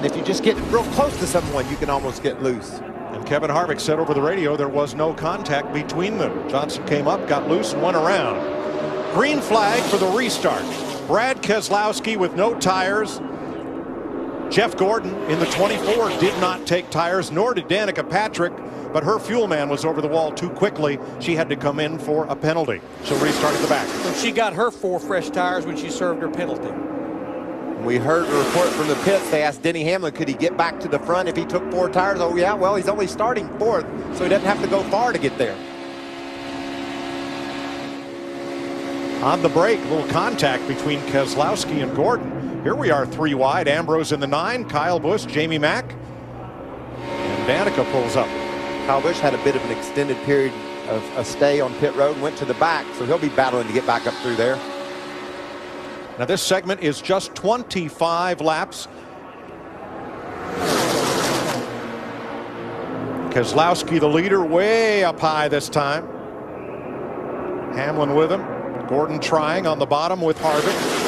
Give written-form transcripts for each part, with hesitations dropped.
And if you just get real close to someone, you can almost get loose. And Kevin Harvick said over the radio there was no contact between them. Johnson came up, got loose, and went around. Green flag for the restart. Brad Keselowski with no tires. Jeff Gordon in the 24 did not take tires, nor did Danica Patrick, but her fuel man was over the wall too quickly. She had to come in for a penalty. She'll restart at the back. So she got her 4 fresh tires when she served her penalty. We heard a report from the pits. They asked Denny Hamlin, could he get back to the front if he took 4 tires? Oh, yeah, well, he's only starting 4th, so he doesn't have to go far to get there. On the break, a little contact between Keselowski and Gordon. Here we are 3 wide. Ambrose in the 9, Kyle Busch, Jamie Mack, and Danica pulls up. Kyle Busch had a bit of an extended period of a stay on pit road and went to the back, so he'll be battling to get back up through there. Now this segment is just 25 laps. Keselowski the leader, way up high this time. Hamlin with him. Gordon trying on the bottom with Harvick.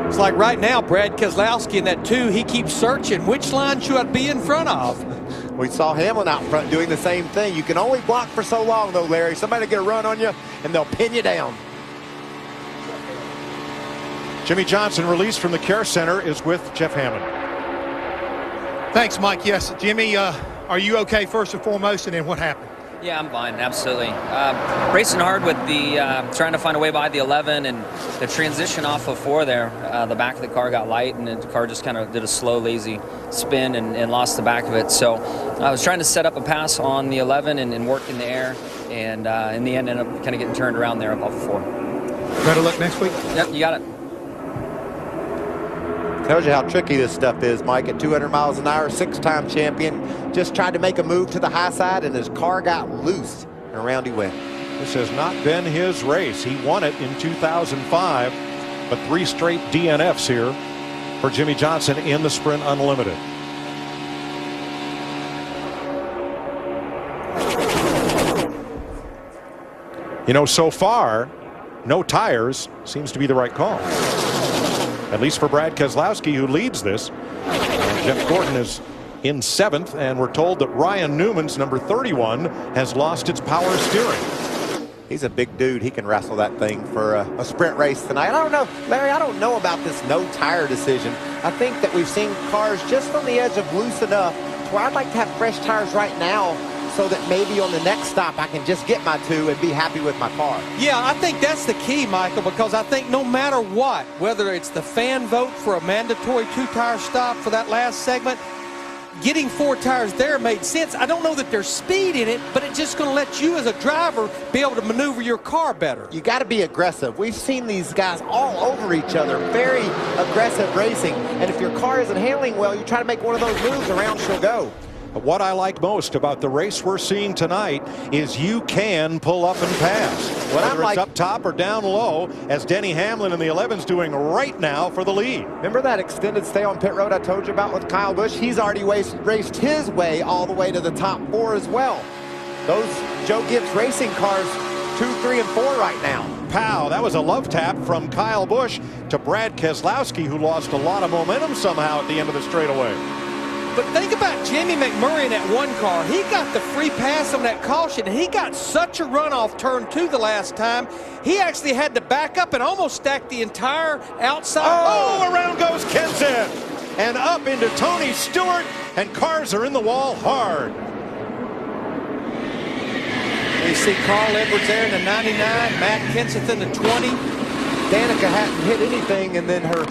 It's like right now, Brad Keselowski in that 2, he keeps searching. Which line should I be in front of? We saw Hamlin out front doing the same thing. You can only block for so long, though, Larry. Somebody get a run on you, and they'll pin you down. Jimmy Johnson, released from the care center, is with Jeff Hammond. Thanks, Mike. Yes, Jimmy, are you okay first and foremost, and then what happened? Yeah, I'm fine, absolutely. Racing hard with the trying to find a way by the 11, and the transition off of 4 there. The back of the car got light, and the car just kind of did a slow, lazy spin and lost the back of it. So I was trying to set up a pass on the 11 and work in the air, and in the end ended up kind of getting turned around there above the 4. Better luck next week. Yep, you got it. Tells you how tricky this stuff is, Mike. At 200 miles an hour, 6-time champion, just tried to make a move to the high side, and his car got loose, and around he went. This has not been his race. He won it in 2005, but 3 straight DNFs here for Jimmy Johnson in the Sprint Unlimited. You know, so far, no tires seems to be the right call. At least for Brad Keselowski, who leads this. Jeff Gordon is in 7th, and we're told that Ryan Newman's number 31 has lost its power steering. He's a big dude. He can wrestle that thing for a sprint race tonight. I don't know, Larry, I don't know about this no tire decision. I think that we've seen cars just on the edge of loose enough to where I'd like to have fresh tires right now, so that maybe on the next stop I can just get my 2 and be happy with my car. Yeah, I think that's the key, Michael, because I think no matter what, whether it's the fan vote for a mandatory 2-tire stop for that last segment, getting 4 tires there made sense. I don't know that there's speed in it, but it's just going to let you as a driver be able to maneuver your car better. You got to be aggressive. We've seen these guys all over each other, very aggressive racing, and if your car isn't handling well, you try to make one of those moves, around she'll go. What I like most about the race we're seeing tonight is you can pull up and pass. Whether it's up top or down low, as Denny Hamlin in the 11's doing right now for the lead. Remember that extended stay on pit road I told you about with Kyle Busch? He's already raced his way all the way to the top 4 as well. Those Joe Gibbs racing cars, 2, 3, and 4 right now. Pow, that was a love tap from Kyle Busch to Brad Keselowski, who lost a lot of momentum somehow at the end of the straightaway. But think about Jamie McMurray in that 1 car. He got the free pass on that caution, and he got such a run off turn 2 the last time. He actually had to back up and almost stack the entire outside. Oh, around goes Kenson. And up into Tony Stewart, and cars are in the wall hard. You see Carl Edwards there in the 99, Matt Kenseth in the 20. Danica hadn't hit anything, and then her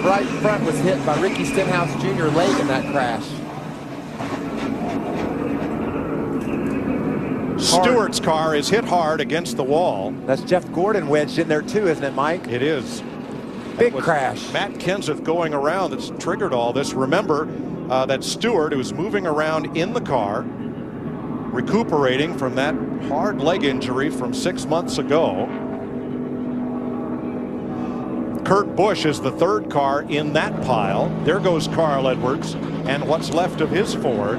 right front was hit by Ricky Stenhouse Jr. late in that crash. Stewart's car is hit hard against the wall. That's Jeff Gordon wedged in there too, isn't it, Mike? It is. Big crash. Matt Kenseth going around that's triggered all this. Remember that Stewart, who was moving around in the car, recuperating from that hard leg injury from 6 months ago. Kurt Busch is the 3rd car in that pile. There goes Carl Edwards and what's left of his Ford.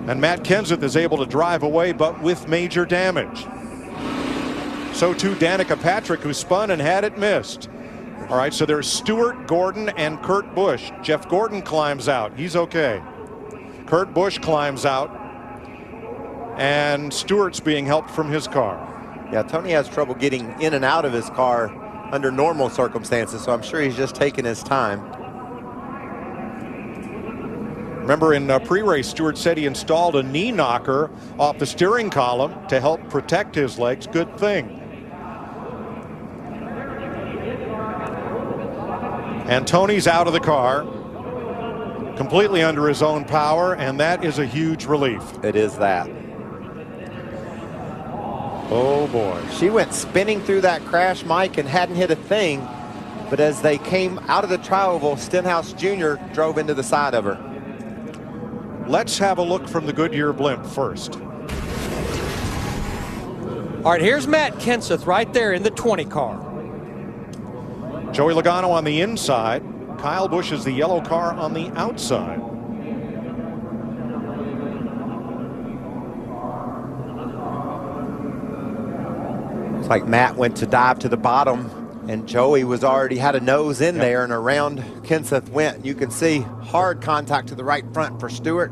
And Matt Kenseth is able to drive away, but with major damage. So too Danica Patrick, who spun and had it missed. All right, so there's Stewart, Gordon, and Kurt Busch. Jeff Gordon climbs out. He's okay. Kurt Busch climbs out. And Stewart's being helped from his car. Yeah, Tony has trouble getting in and out of his car under normal circumstances, so I'm sure he's just taking his time. Remember in pre-race, Stewart said he installed a knee knocker off the steering column to help protect his legs. Good thing. And Tony's out of the car, completely under his own power, and that is a huge relief. It is that. Oh boy. She went spinning through that crash, Mike, and hadn't hit a thing. But as they came out of the tri-oval, Stenhouse Jr. drove into the side of her. Let's have a look from the Goodyear blimp first. All right, here's Matt Kenseth right there in the 20 car. Joey Logano on the inside. Kyle Busch is the yellow car on the outside. It's like Matt went to dive to the bottom, and Joey was already had a nose in there, and around Kenseth went. You can see hard contact to the right front for Stewart.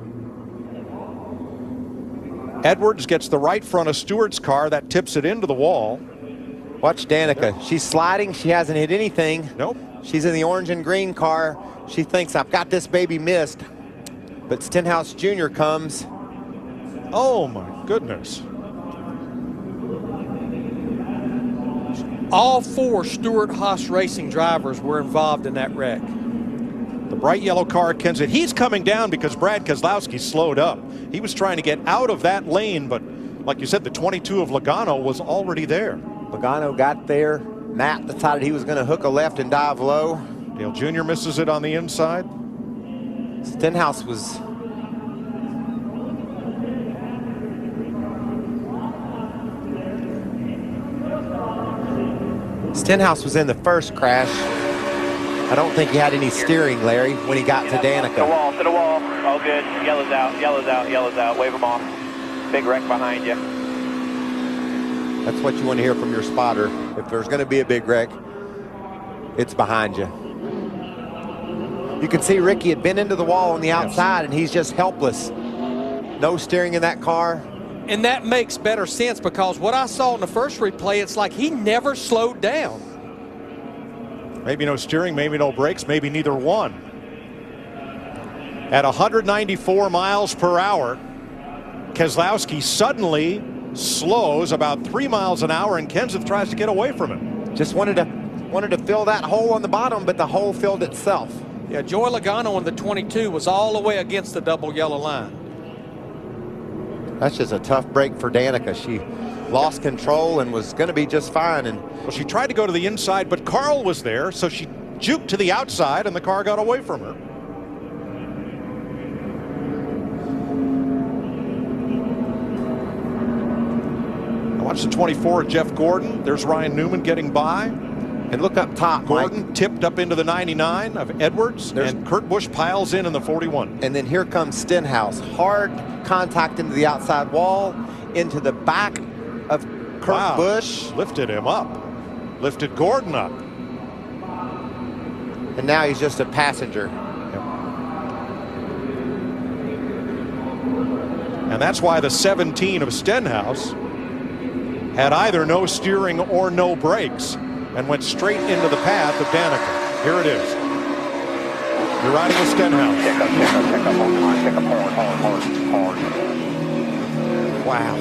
Edwards gets the right front of Stewart's car. That tips it into the wall. Watch Danica. She's sliding. She hasn't hit anything. Nope. She's in the orange and green car. She thinks, I've got this baby missed. But Stenhouse Jr. comes. Oh, my goodness. All 4 Stewart-Haas Racing drivers were involved in that wreck. The bright yellow car, Kenseth, he's coming down because Brad Keselowski slowed up. He was trying to get out of that lane, but like you said, the 22 of Logano was already there. Logano got there. Matt decided he was going to hook a left and dive low. Dale Jr. misses it on the inside. Stenhouse was... Stenhouse was in the first crash. I don't think he had any steering, Larry, when he got to Danica. To the wall. All good. Yellow's out, yellow's out, yellow's out. Wave them off. Big wreck behind you. That's what you want to hear from your spotter. If there's going to be a big wreck, it's behind you. You can see Ricky had been into the wall on the outside, and he's just helpless. No steering in that car. And that makes better sense because what I saw in the first replay, it's like he never slowed down. Maybe no steering, maybe no brakes, maybe neither one. At 194 miles per hour, Keselowski suddenly slows about 3 miles an hour, and Kenseth tries to get away from him. Just wanted to fill that hole on the bottom, but the hole filled itself. Yeah, Joey Logano in the 22 was all the way against the double yellow line. That's just a tough break for Danica. She lost control and was going to be just fine. And well, she tried to go to the inside, but Carl was there, so she juked to the outside, and the car got away from her. Watch the 24, Jeff Gordon. There's Ryan Newman getting by. And look up top, Gordon Mike. tipped up into the 99 of Edwards, and Kurt Busch piles in the 41. And then here comes Stenhouse. Hard contact into the outside wall, into the back of Kurt Busch. Lifted him up. Lifted Gordon up. And now he's just a passenger. And that's why the 17 of Stenhouse had either no steering or no brakes and went straight into the path of Danica. Here it is. You're riding with Stenhouse. Check up, hold on, check up, horn. Wow.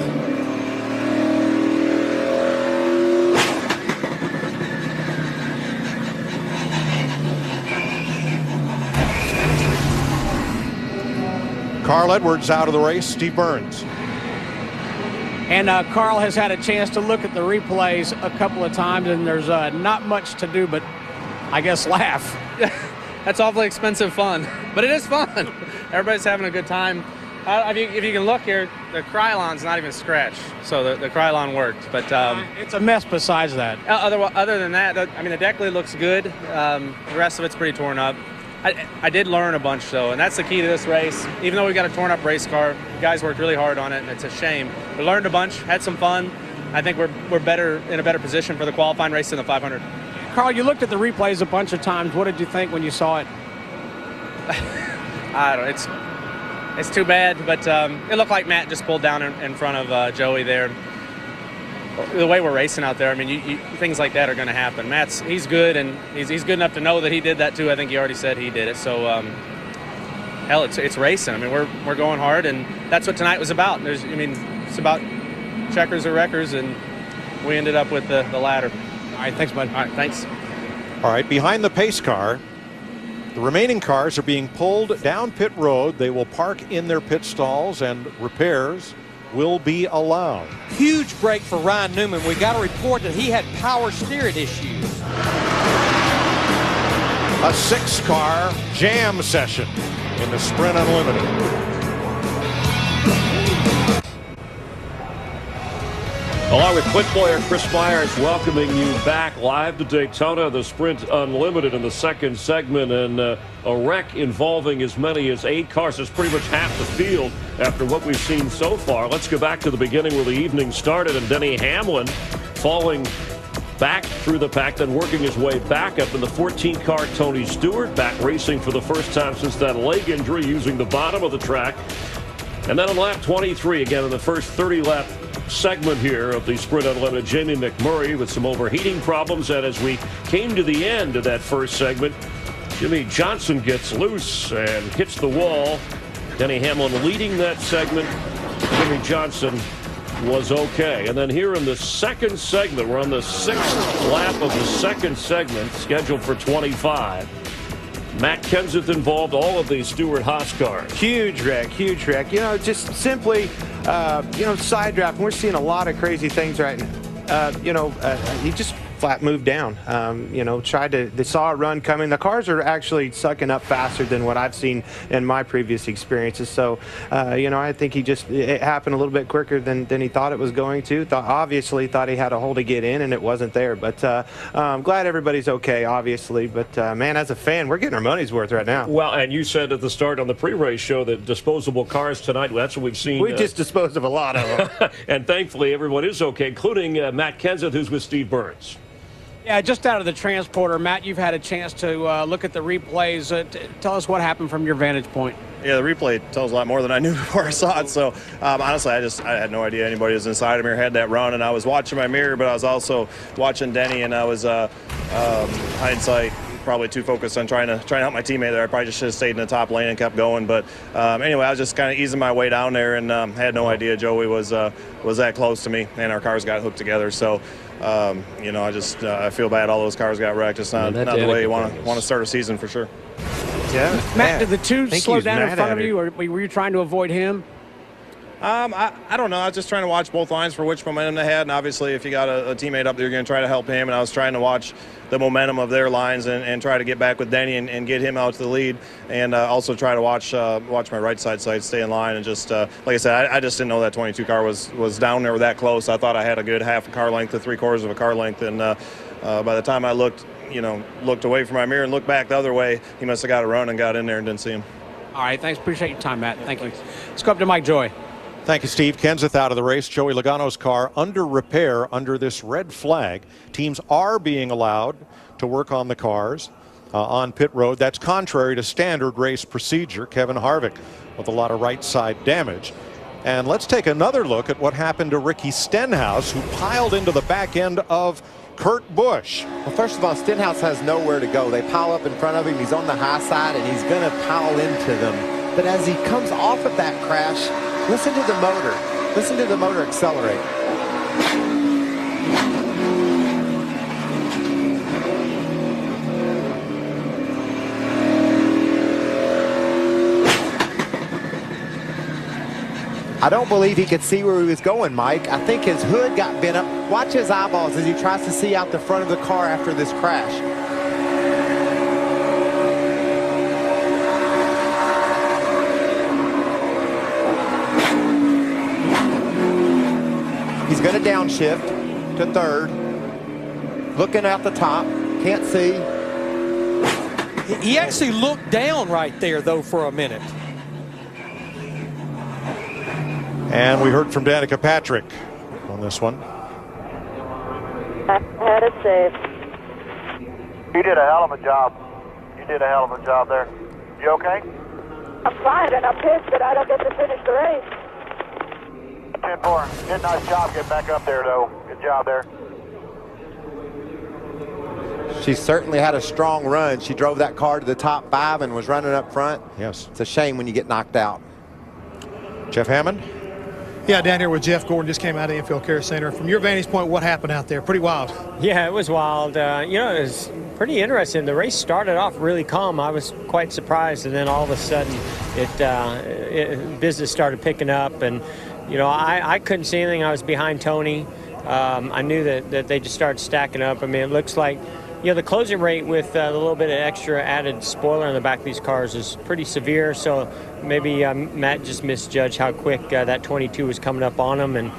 Carl Edwards out of the race, Steve Burns. And Carl has had a chance to look at the replays a couple of times, and there's not much to do but, I guess, laugh. That's awfully expensive fun, but it is fun. Everybody's having a good time. If you can look here, the Krylon's not even scratched, so the Krylon worked. But it's a mess besides that. Other than that, I mean, the deck lid looks good. The rest of it's pretty torn up. I did learn a bunch, though, and that's the key to this race. Even though we got a torn-up race car, the guys worked really hard on it, and it's a shame. We learned a bunch, had some fun. I think we're better in a better position for the qualifying race than the 500. Carl, you looked at the replays a bunch of times. What did you think when you saw it? I don't know. It's too bad, but it looked like Matt just pulled down in front of Joey there. The way we're racing out there, I mean, things like that are going to happen. He's good, and he's good enough to know that he did that too. I think he already said he did it. So, hell, it's racing. I mean, we're going hard, and that's what tonight was about. It's about checkers or wreckers, and we ended up with the latter. All right, thanks, bud. All right, thanks. All right, behind the pace car, the remaining cars are being pulled down pit road. They will park in their pit stalls, and repairs will be allowed. Huge break for Ryan Newman. We got a report that he had power steering issues. A 6-car jam session in the Sprint Unlimited. Along with Quint Boyer, Chris Myers welcoming you back live to Daytona, the Sprint Unlimited in the second segment, and a wreck involving as many as 8 cars. It's pretty much half the field after what we've seen so far. Let's go back to the beginning where the evening started, and Denny Hamlin falling back through the pack, then working his way back up in the 14-car Tony Stewart, back racing for the first time since that leg injury, using the bottom of the track. And then on lap 23, again in the first 30-lap segment here of the Sprint Unlimited, Jamie McMurray with some overheating problems. And as we came to the end of that first segment, Jimmy Johnson gets loose and hits the wall. Denny Hamlin leading that segment. Jimmy Johnson was okay. And then here in the second segment, we're on the 6th lap of the second segment, scheduled for 25. Matt Kenseth involved all of these Stewart-Haas cars. Huge wreck. You know, just simply, side drafting. We're seeing a lot of crazy things right now. He just flat moved down. They saw a run coming. The cars are actually sucking up faster than what I've seen in my previous experiences. So, I think it happened a little bit quicker than he thought it was going to. Obviously thought he had a hole to get in, and it wasn't there. But I'm glad everybody's okay, obviously. But, man, as a fan, we're getting our money's worth right now. Well, and you said at the start on the pre-race show that disposable cars tonight, that's what we've seen. We just disposed of a lot of them. And thankfully, everyone is okay, including Matt Kenseth, who's with Steve Burns. Yeah, just out of the transporter, Matt, you've had a chance to look at the replays. Tell us what happened from your vantage point. Yeah, the replay tells a lot more than I knew before I saw it. So, honestly, I had no idea anybody was inside of me or had that run. And I was watching my mirror, but I was also watching Denny, and I was, hindsight, probably too focused on trying to help my teammate there. I probably just should have stayed in the top lane and kept going. But anyway, I was just kind of easing my way down there, and had no idea Joey was that close to me, and our cars got hooked together. So, I feel bad all those cars got wrecked. It's not the way you want to start a season for sure. Yeah, Matt, did the two slow down in front of you, or were you trying to avoid him? I don't know. I was just trying to watch both lines for which momentum they had, and obviously if you got a teammate up there, you're going to try to help him, and I was trying to watch the momentum of their lines and try to get back with Denny and get him out to the lead, and also try to watch my right side stay in line, and just like I said, I just didn't know that 22 car was down there that close. I thought I had a good half a car length to 3/4 of a car length, and by the time I looked away from my mirror and looked back the other way, he must have got a run and got in there and didn't see him. All right, thanks. Appreciate your time, Matt. Thank you. Let's go up to Mike Joy. Thank you, Steve. Kenseth out of the race. Joey Logano's car under repair under this red flag. Teams are being allowed to work on the cars on pit road. That's contrary to standard race procedure. Kevin Harvick with a lot of right side damage. And let's take another look at what happened to Ricky Stenhouse, who piled into the back end of Kurt Busch. Well, first of all, Stenhouse has nowhere to go. They pile up in front of him. He's on the high side, and he's going to pile into them. But as he comes off of that crash, listen to the motor. Listen to the motor accelerate. I don't believe he could see where he was going, Mike. I think his hood got bent up. Watch his eyeballs as he tries to see out the front of the car after this crash. He's going to downshift to third. Looking out the top. Can't see. He actually looked down right there, though, for a minute. And we heard from Danica Patrick on this one. I had it safe. You did a hell of a job. You did a hell of a job there. You okay? I'm fine, and I'm pissed that I don't get to finish the race. 10-4. Did a nice job getting back up there, though. Good job there. She certainly had a strong run. She drove that car to the top 5 and was running up front. Yes. It's a shame when you get knocked out. Jeff Hammond? Yeah, down here with Jeff Gordon, just came out of the Infield Care Center. From your vantage point, what happened out there? Pretty wild. Yeah, it was wild. You know, it was pretty interesting. The race started off really calm. I was quite surprised, and then all of a sudden, business started picking up. And you know, I couldn't see anything. I was behind Tony. I knew that they just started stacking up. I mean, it looks like, you know, the closing rate with a little bit of extra added spoiler in the back of these cars is pretty severe. So maybe Matt just misjudged how quick that 22 was coming up on him, and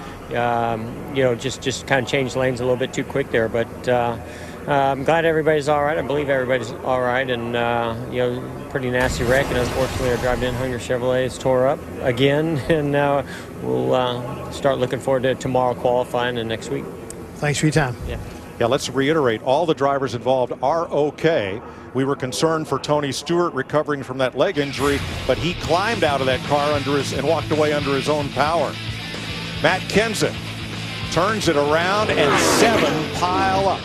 you know, just kind of changed lanes a little bit too quick there. But I'm glad everybody's all right. I believe everybody's all right, and you know, pretty nasty wreck. And unfortunately, our drive-in Hunger Chevrolet is tore up again, and now we'll start looking forward to tomorrow qualifying and next week. Thanks for your time. Yeah, let's reiterate, all the drivers involved are okay. We were concerned for Tony Stewart recovering from that leg injury, but he climbed out of that car and walked away under his own power. Matt Kenseth turns it around, and 7 pile up.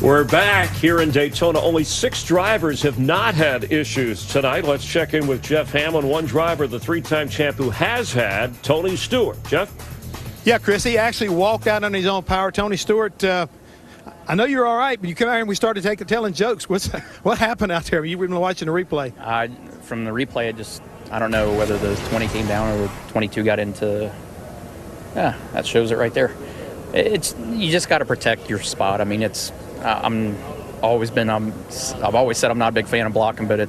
We're back here in Daytona. Only 6 drivers have not had issues tonight. Let's check in with Jeff Hammond, one driver, the 3-time champ who has had, Tony Stewart. Jeff? Yeah, Chris, he actually walked out on his own power. Tony Stewart, I know you're all right, but you come out here and we started telling jokes. What happened out there? You've been watching the replay. From the replay, I don't know whether the 20 came down or the 22 got into. Yeah, that shows it right there. You just got to protect your spot. I mean, I've always said I'm not a big fan of blocking, but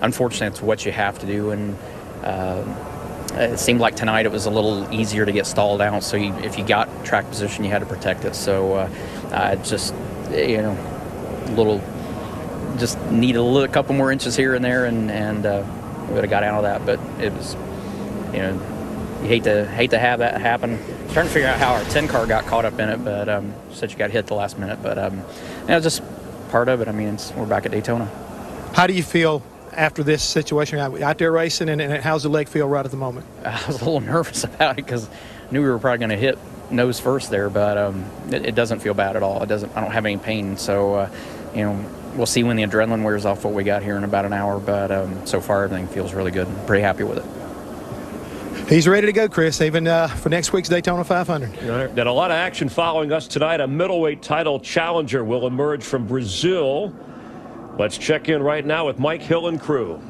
unfortunately it's what you have to do. And it seemed like tonight it was a little easier to get stalled out. So if you got track position, you had to protect it. So just, you know, just needed a couple more inches here and there, and we would have got out of that. But it was, you know, you hate to have that happen. Trying to figure out how our 10 car got caught up in it, but said you got hit the last minute. But yeah, just part of it. I mean, we're back at Daytona. How do you feel after this situation? Out there racing, and how's the leg feel right at the moment? I was a little nervous about it because I knew we were probably going to hit nose first there, but it doesn't feel bad at all. I don't have any pain, so you know, we'll see when the adrenaline wears off what we got here in about an hour. But so far, everything feels really good. I'm pretty happy with it. He's ready to go, Chris, even for next week's Daytona 500. Got a lot of action following us tonight. A middleweight title challenger will emerge from Brazil. Let's check in right now with Mike Hill and crew.